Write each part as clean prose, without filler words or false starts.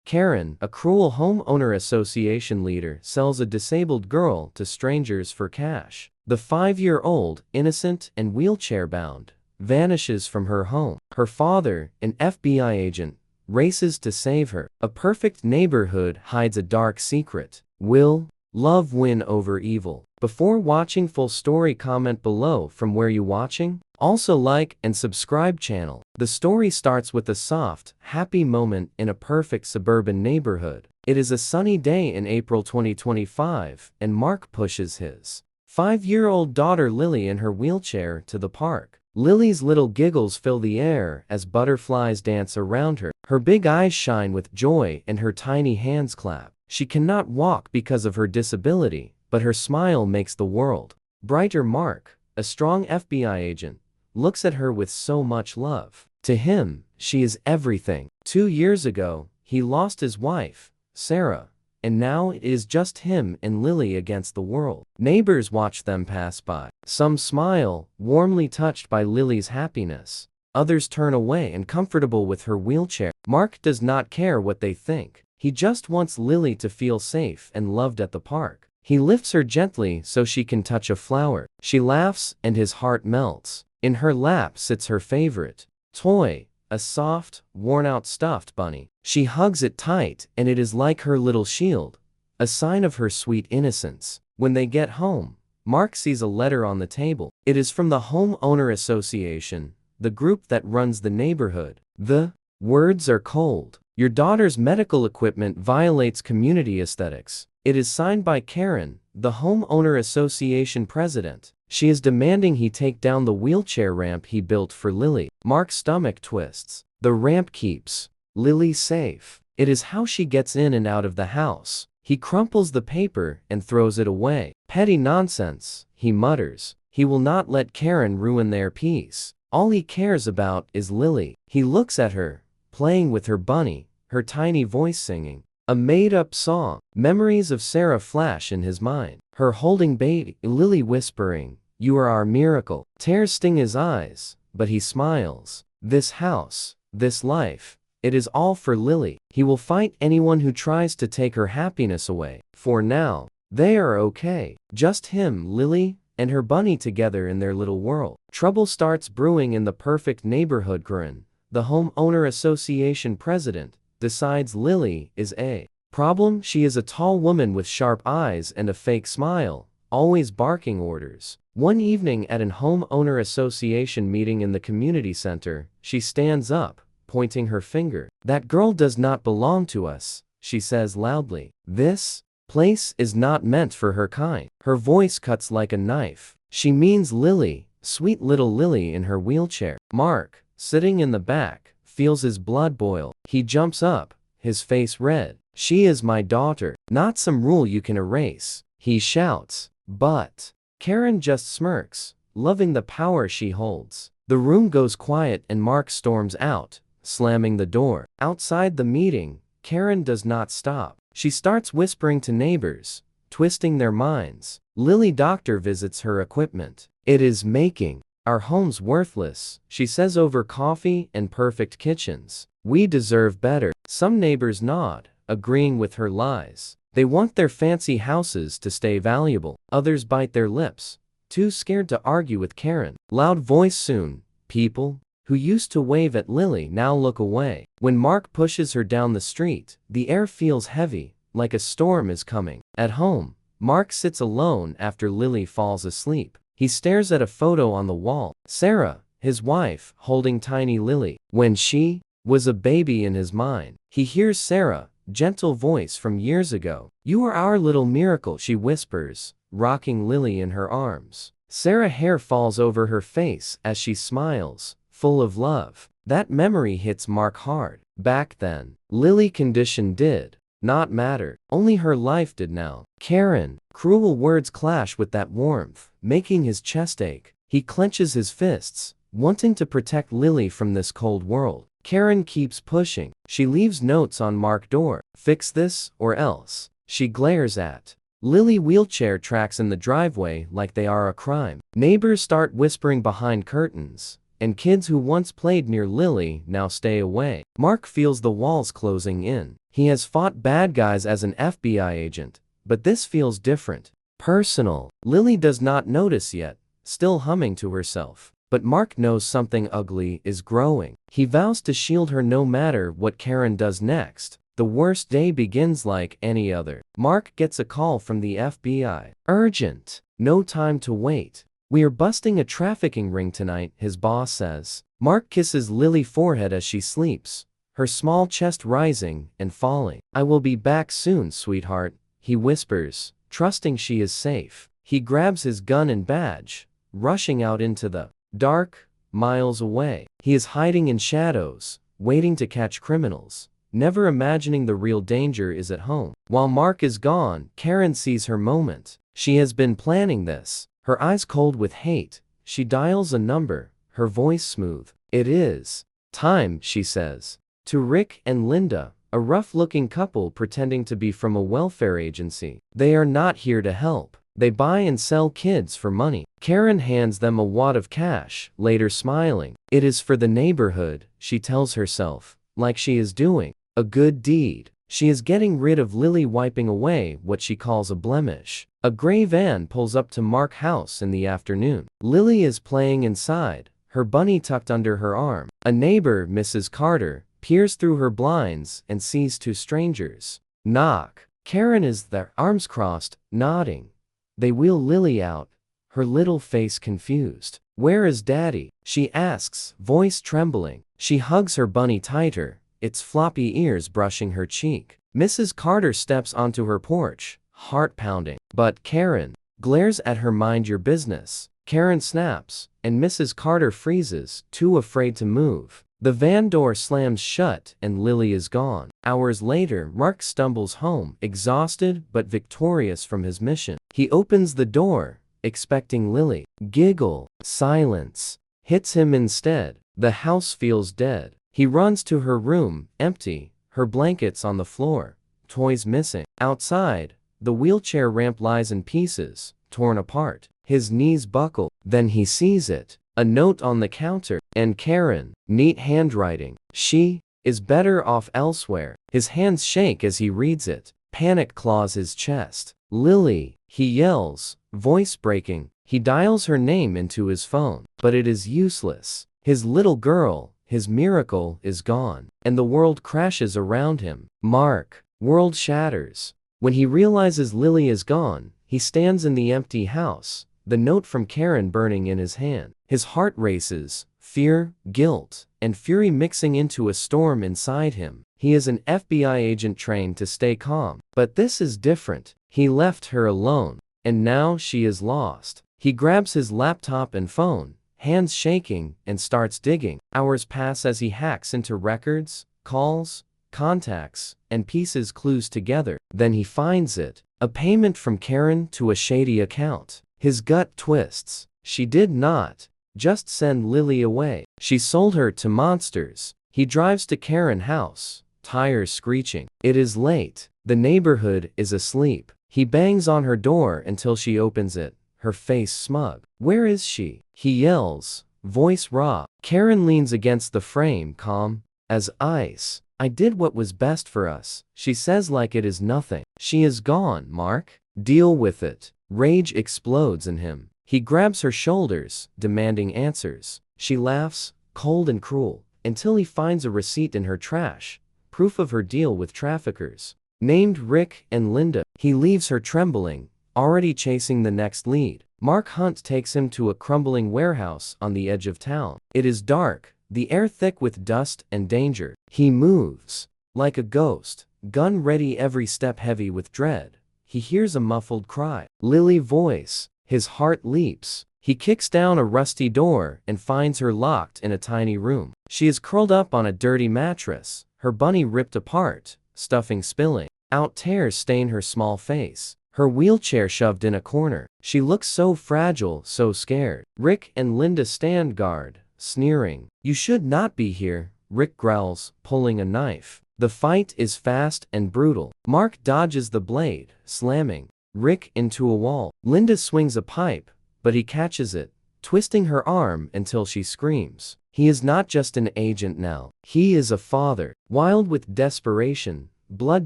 Karen, a cruel homeowner association leader, sells a disabled girl to strangers for cash. The 5-year-old, innocent and wheelchair-bound, vanishes from her home. Her father, an FBI agent, races to save her. A perfect neighborhood hides a dark secret. Will love win over evil? Before watching full story, comment below from where you watching. Also like and subscribe channel. The story starts with a soft, happy moment in a perfect suburban neighborhood. It is a sunny day in April 2025, and Mark pushes his 5-year-old daughter Lily in her wheelchair to the park. Lily's little giggles fill the air as butterflies dance around her. Her big eyes shine with joy and her tiny hands clap. She cannot walk because of her disability, but her smile makes the world brighter. Mark, a strong FBI agent, looks at her with so much love. To him, she is everything. 2 years ago, he lost his wife, Sarah, and now it is just him and Lily against the world. Neighbors watch them pass by. Some smile, warmly touched by Lily's happiness. Others turn away, uncomfortable with her wheelchair. Mark does not care what they think. He just wants Lily to feel safe and loved at the park. He lifts her gently so she can touch a flower. She laughs and his heart melts. In her lap sits her favorite toy, a soft, worn-out stuffed bunny. She hugs it tight and it is like her little shield, a sign of her sweet innocence. When they get home, Mark sees a letter on the table. It is from the Homeowner Association, the group that runs the neighborhood. The words are cold. Your daughter's medical equipment violates community aesthetics. It is signed by Karen, the Homeowner Association president. She is demanding he take down the wheelchair ramp he built for Lily. Mark's stomach twists. The ramp keeps Lily safe. It is how she gets in and out of the house. He crumples the paper and throws it away. Petty nonsense, he mutters. He will not let Karen ruin their peace. All he cares about is Lily. He looks at her, playing with her bunny, her tiny voice singing a made-up song. Memories of Sarah flash in his mind. Her holding baby, Lily whispering, "You are our miracle." Tears sting his eyes, but he smiles. This house, this life, it is all for Lily. He will fight anyone who tries to take her happiness away. For now, they are okay. Just him, Lily, and her bunny together in their little world. Trouble starts brewing in the perfect neighborhood. Karen, the Homeowner Association president, decides Lily is a problem. She is a tall woman with sharp eyes and a fake smile, always barking orders. One evening at an homeowner association meeting in the community center, she stands up, pointing her finger. "That girl does not belong to us," she says loudly. "This place is not meant for her kind." Her voice cuts like a knife. She means Lily, sweet little Lily in her wheelchair. Mark, sitting in the back, feels his blood boil. He jumps up, his face red. "She is my daughter, not some rule you can erase," he shouts. But Karen just smirks, loving the power she holds. The room goes quiet and Mark storms out, slamming the door. Outside the meeting, Karen does not stop. She starts whispering to neighbors, twisting their minds. Lily doctor visits her equipment. "It is making our homes worthless," she says over coffee and perfect kitchens. "We deserve better." Some neighbors nod, agreeing with her lies. They want their fancy houses to stay valuable. Others bite their lips, too scared to argue with Karen. Loud voice soon. People who used to wave at Lily now look away. When Mark pushes her down the street, the air feels heavy, like a storm is coming. At home, Mark sits alone after Lily falls asleep. He stares at a photo on the wall. Sarah, his wife, holding tiny Lily when she was a baby in his mind. He hears Sarah, gentle voice from years ago. "You are our little miracle," she whispers, rocking Lily in her arms. Sarah's hair falls over her face as she smiles, full of love. That memory hits Mark hard. Back then, Lily's condition did not matter. Only her life did now. Karen, cruel words clash with that warmth, making his chest ache. He clenches his fists, wanting to protect Lily from this cold world. Karen keeps pushing. She leaves notes on Mark's door. "Fix this or else." She glares at Lily wheelchair tracks in the driveway like they are a crime. Neighbors start whispering behind curtains, and kids who once played near Lily now stay away. Mark feels the walls closing in. He has fought bad guys as an FBI agent, but this feels different. Personal. Lily does not notice yet, still humming to herself. But Mark knows something ugly is growing. He vows to shield her no matter what Karen does next. The worst day begins like any other. Mark gets a call from the FBI. Urgent. No time to wait. We are busting a trafficking ring tonight, his boss says. Mark kisses Lily's forehead as she sleeps, her small chest rising and falling. I will be back soon, sweetheart, he whispers, trusting she is safe. He grabs his gun and badge, rushing out into the dark, miles away. He is hiding in shadows, waiting to catch criminals, never imagining the real danger is at home. While Mark is gone, Karen sees her moment. She has been planning this. Her eyes cold with hate, she dials a number, her voice smooth. It is time, she says. To Rick and Linda, a rough-looking couple pretending to be from a welfare agency. They are not here to help. They buy and sell kids for money. Karen hands them a wad of cash, later smiling. It is for the neighborhood, she tells herself, like she is doing a good deed. She is getting rid of Lily, wiping away what she calls a blemish. A gray van pulls up to Mark's house in the afternoon. Lily is playing inside, her bunny tucked under her arm. A neighbor, Mrs. Carter, peers through her blinds and sees two strangers. Knock. Karen is there, arms crossed, nodding. They wheel Lily out, her little face confused. Where is Daddy? She asks, voice trembling. She hugs her bunny tighter, its floppy ears brushing her cheek. Mrs. Carter steps onto her porch, heart pounding. But Karen glares at her. Mind your business. Karen snaps, and Mrs. Carter freezes, too afraid to move. The van door slams shut and Lily is gone. Hours later, Mark stumbles home, exhausted but victorious from his mission. He opens the door, expecting Lily. Giggle. Silence hits him instead. The house feels dead. He runs to her room, empty, her blankets on the floor, toys missing. Outside, the wheelchair ramp lies in pieces, torn apart. His knees buckle. Then he sees it. A note on the counter. And Karen. Neat handwriting. She is better off elsewhere. His hands shake as he reads it. Panic claws his chest. Lily, he yells, voice breaking. He dials her name into his phone. But it is useless. His little girl, his miracle, is gone. And the world crashes around him. Mark. World shatters. When he realizes Lily is gone, he stands in the empty house, the note from Karen burning in his hand. His heart races, fear, guilt, and fury mixing into a storm inside him. He is an FBI agent trained to stay calm. But this is different. He left her alone, and now she is lost. He grabs his laptop and phone, hands shaking, and starts digging. Hours pass as he hacks into records, calls, contacts, and pieces clues together. Then he finds it. A payment from Karen to a shady account. His gut twists. She did not just send Lily away. She sold her to monsters. He drives to Karen's house, tires screeching. It is late. The neighborhood is asleep. He bangs on her door until she opens it, her face smug. Where is she? He yells, voice raw. Karen leans against the frame, calm as ice. I did what was best for us, she says like it is nothing. She is gone, Mark. Deal with it. Rage explodes in him. He grabs her shoulders, demanding answers. She laughs, cold and cruel, until he finds a receipt in her trash, proof of her deal with traffickers. Named Rick and Linda. He leaves her trembling, already chasing the next lead. Mark Hunt takes him to a crumbling warehouse on the edge of town. It is dark, the air thick with dust and danger. He moves like a ghost, gun ready, every step heavy with dread. He hears a muffled cry. Lily voice. His heart leaps. He kicks down a rusty door and finds her locked in a tiny room. She is curled up on a dirty mattress, her bunny ripped apart, stuffing spilling out, tears stain her small face. Her wheelchair shoved in a corner. She looks so fragile, so scared. Rick and Linda stand guard, sneering. You should not be here, Rick growls, pulling a knife. The fight is fast and brutal. Mark dodges the blade, slamming Rick into a wall. Linda swings a pipe, but he catches it, twisting her arm until she screams. He is not just an agent now. He is a father. Wild with desperation, Blood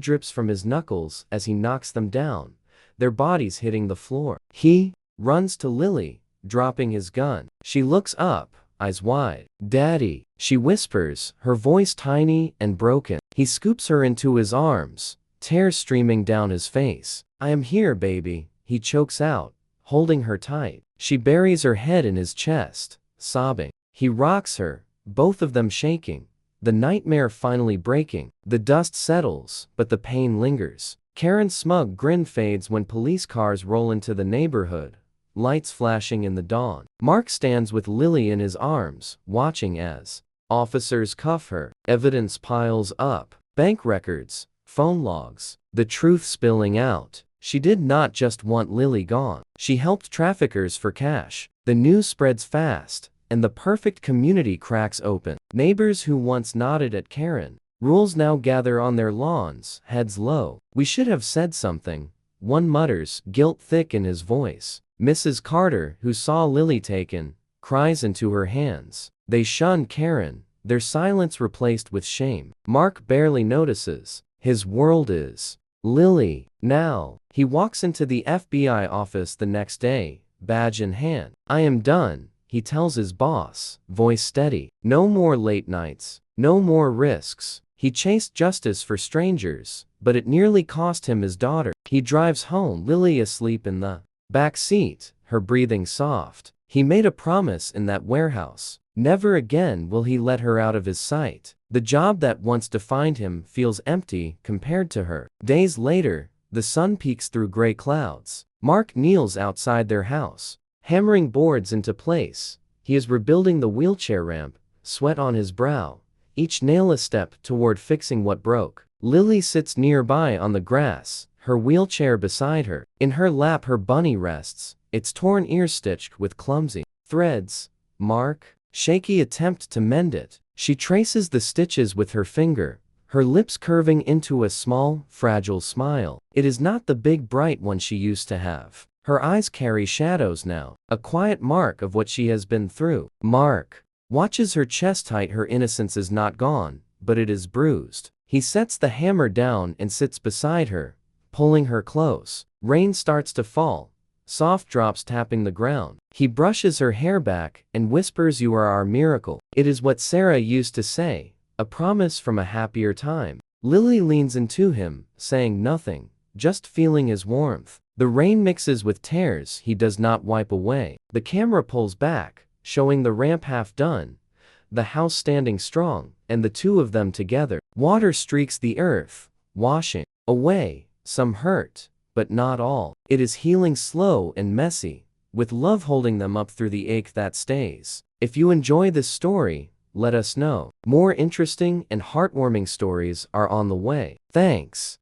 drips from his knuckles as he knocks them down, their bodies hitting the floor. He runs to Lily, dropping his gun. She looks up, eyes wide. "Daddy," she whispers, her voice tiny and broken. He scoops her into his arms, tears streaming down his face. "I am here, baby," he chokes out, holding her tight. She buries her head in his chest, sobbing. He rocks her, both of them shaking, the nightmare finally breaking. The dust settles, but the pain lingers. Karen's smug grin fades when police cars roll into the neighborhood, lights flashing in the dawn. Mark stands with Lily in his arms, watching as officers cuff her. Evidence piles up. Bank records, phone logs, the truth spilling out. She did not just want Lily gone. She helped traffickers for cash. The news spreads fast, and the perfect community cracks open. Neighbors who once nodded at Karen, rules now gather on their lawns, heads low. "We should have said something," one mutters, guilt thick in his voice. Mrs. Carter, who saw Lily taken, cries into her hands. They shun Karen, their silence replaced with shame. Mark barely notices. His world is Lily now. He walks into the FBI office the next day, badge in hand. "I am done," he tells his boss, voice steady. "No more late nights, no more risks." He chased justice for strangers, but it nearly cost him his daughter. He drives home, Lily asleep in the back seat, her breathing soft. He made a promise in that warehouse. Never again will he let her out of his sight. The job that once defined him feels empty compared to her. Days later, the sun peeks through gray clouds. Mark kneels outside their house, hammering boards into place. He is rebuilding the wheelchair ramp, sweat on his brow, each nail a step toward fixing what broke. Lily sits nearby on the grass, her wheelchair beside her. In her lap her bunny rests, its torn ear stitched with clumsy threads. Mark, shaky attempt to mend it. She traces the stitches with her finger, her lips curving into a small, fragile smile. It is not the big bright one she used to have. Her eyes carry shadows now, a quiet mark of what she has been through. Mark watches her chest tight. Her innocence is not gone, but it is bruised. He sets the hammer down and sits beside her, pulling her close. Rain starts to fall, soft drops tapping the ground. He brushes her hair back and whispers, "You are our miracle." It is what Sarah used to say, a promise from a happier time. Lily leans into him, saying nothing, just feeling his warmth. The rain mixes with tears he does not wipe away. The camera pulls back, showing the ramp half done, the house standing strong, and the two of them together. Water streaks the earth, washing away some hurt, but not all. It is healing slow and messy, with love holding them up through the ache that stays. If you enjoy this story, let us know. More interesting and heartwarming stories are on the way. Thanks.